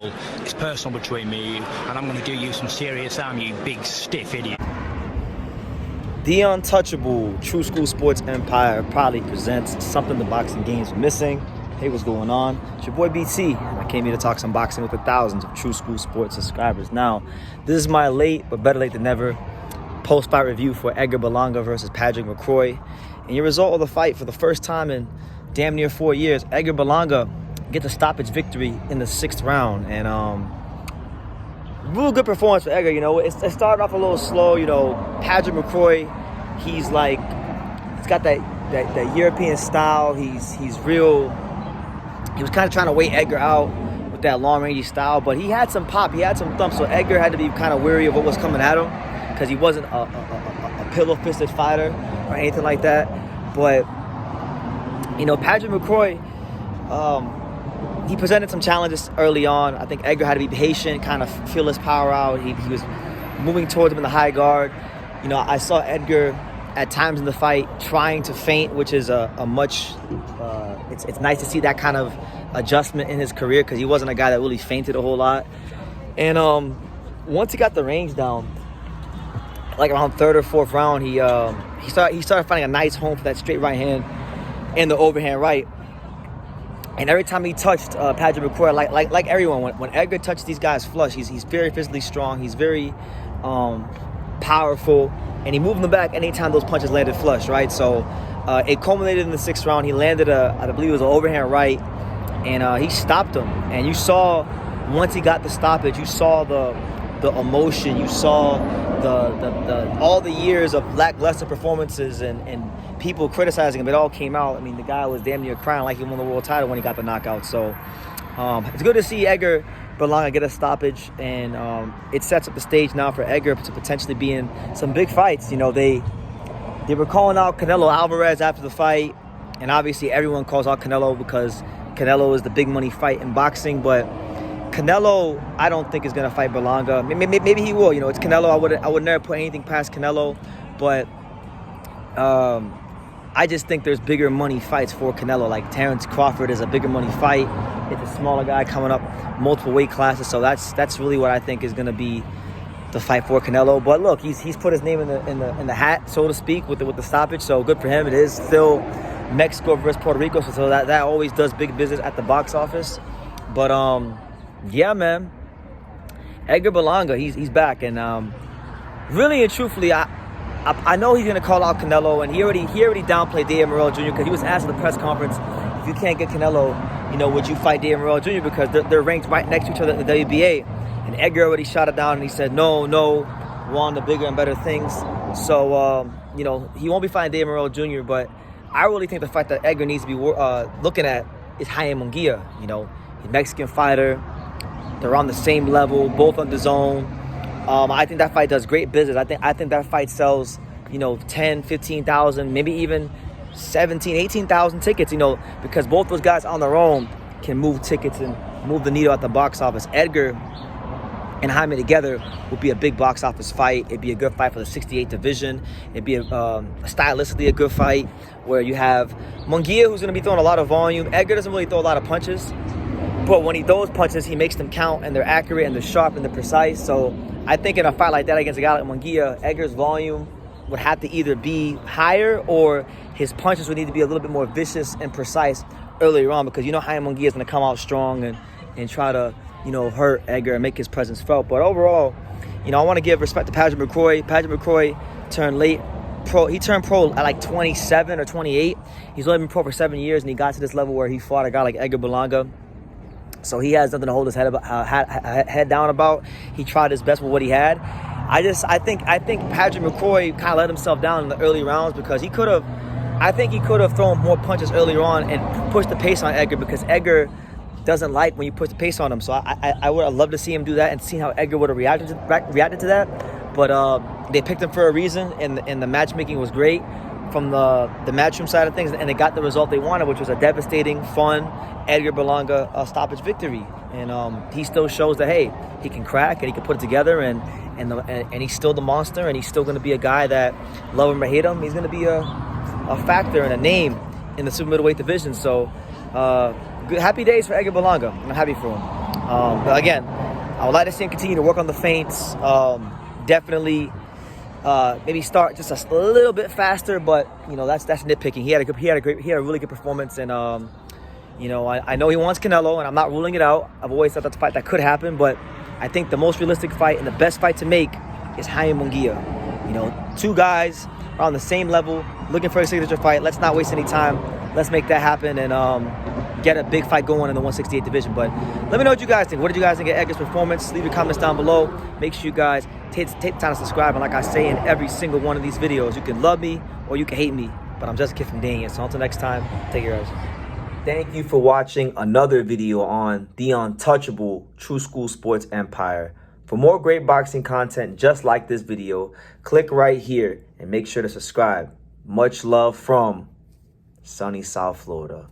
It's personal between me and you, and I'm going to do you some serious harm, you big stiff idiot. The Untouchable True School Sports Empire proudly presents something the boxing game's missing. Hey, what's going on? It's your boy BT, and I came here to talk some boxing with the thousands of True School Sports subscribers. Now, this is my late, but better late than never, post-fight review for Edgar Berlanga versus Padraig Mccrory. And your result of the fight, for the first time in damn near 4 years, Edgar Berlanga gets a stoppage victory in the 6th round. And real good performance for Edgar. You know, it started off a little slow. You know, Padraig Mccrory, he's got that European style. He's real. He was kind of trying to wait Edgar out with that long range style, but he had some pop, he had some thump. So Edgar had to be kind of wary of what was coming at him, because he wasn't a pillow-fisted fighter or anything like that. But you know, Padraig Mccrory, he presented some challenges early on. I think Edgar had to be patient, kind of feel his power out. He was moving towards him in the high guard. You know, I saw Edgar at times in the fight trying to feint, which is it's nice to see that kind of adjustment in his career, because he wasn't a guy that really feinted a whole lot. And once he got the range down, like around 3rd or 4th round, he started finding a nice home for that straight right hand and the overhand right. And every time he touched Padraig Mccrory, like everyone, when Edgar touched these guys flush, he's very physically strong. He's very powerful, and he moved them back anytime those punches landed flush, right? So it culminated in the 6th round. He landed I believe it was an overhand right, and he stopped him. And you saw, once he got the stoppage, you saw the emotion. You saw the all the years of lackluster performances and people criticizing him. It all came out. I mean, the guy was damn near crying like he won the world title when he got the knockout. So it's good to see Edgar Berlanga get a stoppage, and it sets up the stage now for Edgar to potentially be in some big fights. You know, they were calling out Canelo Alvarez after the fight, and obviously everyone calls out Canelo because Canelo is the big money fight in boxing. But Canelo, I don't think is going to fight Berlanga. Maybe he will. You know, it's Canelo. I would never put anything past Canelo, but I just think there's bigger money fights for Canelo. Like Terrence Crawford is a bigger money fight. It's a smaller guy coming up multiple weight classes. So that's really what I think is going to be the fight for Canelo. But look, he's put his name in the hat, so to speak, with the stoppage. So good for him. It is still Mexico versus Puerto Rico, so that always does big business at the box office. But yeah, man, Edgar Berlanga, he's back, and really and truthfully, I know he's gonna call out Canelo, and he already downplayed Dave Morrell Jr. because he was asked at the press conference, if you can't get Canelo, you know, would you fight Dave Morrell Jr. because they're ranked right next to each other in the WBA, and Edgar already shot it down, and he said no, want the bigger and better things. So you know, he won't be fighting Dave Morrell Jr. But I really think the fight that Edgar needs to be looking at is Munguia. You know, he's a Mexican fighter. They're on the same level, both on the zone. I think that fight does great business. I think that fight sells, you know, 10, 15,000, maybe even 17, 18,000 tickets, you know, because both those guys on their own can move tickets and move the needle at the box office. Edgar and Jaime together would be a big box office fight. It'd be a good fight for the 68 division. It'd be stylistically a good fight where you have Munguia, who's going to be throwing a lot of volume. Edgar doesn't really throw a lot of punches, but when he throws punches, he makes them count, and they're accurate, and they're sharp, and they're precise. So I think in a fight like that against a guy like Munguia, Edgar's volume would have to either be higher, or his punches would need to be a little bit more vicious and precise earlier on, because you know Jaime Munguia is going to come out strong and try to, you know, hurt Edgar and make his presence felt. But overall, you know, I want to give respect to Padraig Mccrory. Padraig Mccrory turned pro. He turned pro at like 27 or 28. He's only been pro for 7 years, and he got to this level where he fought a guy like Edgar Berlanga. So he has nothing to hold his head down about. He tried his best with what he had. I think Padraig Mccrory kind of let himself down in the early rounds, because he could have thrown more punches earlier on and pushed the pace on Edgar, because Edgar doesn't like when you put the pace on him. So I would love to see him do that and see how Edgar would have reacted to that. But they picked him for a reason, and the matchmaking was great from the matchroom side of things, and they got the result they wanted, which was a devastating, fun Edgar Berlanga stoppage victory. And he still shows that, hey, he can crack and he can put it together, and he's still the monster, and he's still going to be a guy that, love him or hate him, he's going to be a factor and a name in the super middleweight division. So happy days for Edgar Berlanga. I'm happy for him. But again, I would like to see him continue to work on the feints. Definitely, maybe start just a little bit faster. But you know, that's nitpicking. He had a really good performance, and you know, I know he wants Canelo, and I'm not ruling it out. I've always thought that's a fight that could happen, but I think the most realistic fight and the best fight to make is Jaime Munguia. You know, two guys are on the same level, looking for a signature fight. Let's not waste any time. Let's make that happen and get a big fight going in the 168 division. But let me know what you guys think. What did you guys think of Edgar's performance? Leave your comments down below. Make sure you guys take the time to subscribe. And like I say in every single one of these videos, you can love me or you can hate me, but I'm just a kid from Daniel. So until next time, take care, guys. Thank you for watching another video on the untouchable True School Sports Empire. For more great boxing content just like this video, click right here and make sure to subscribe. Much love from sunny South Florida.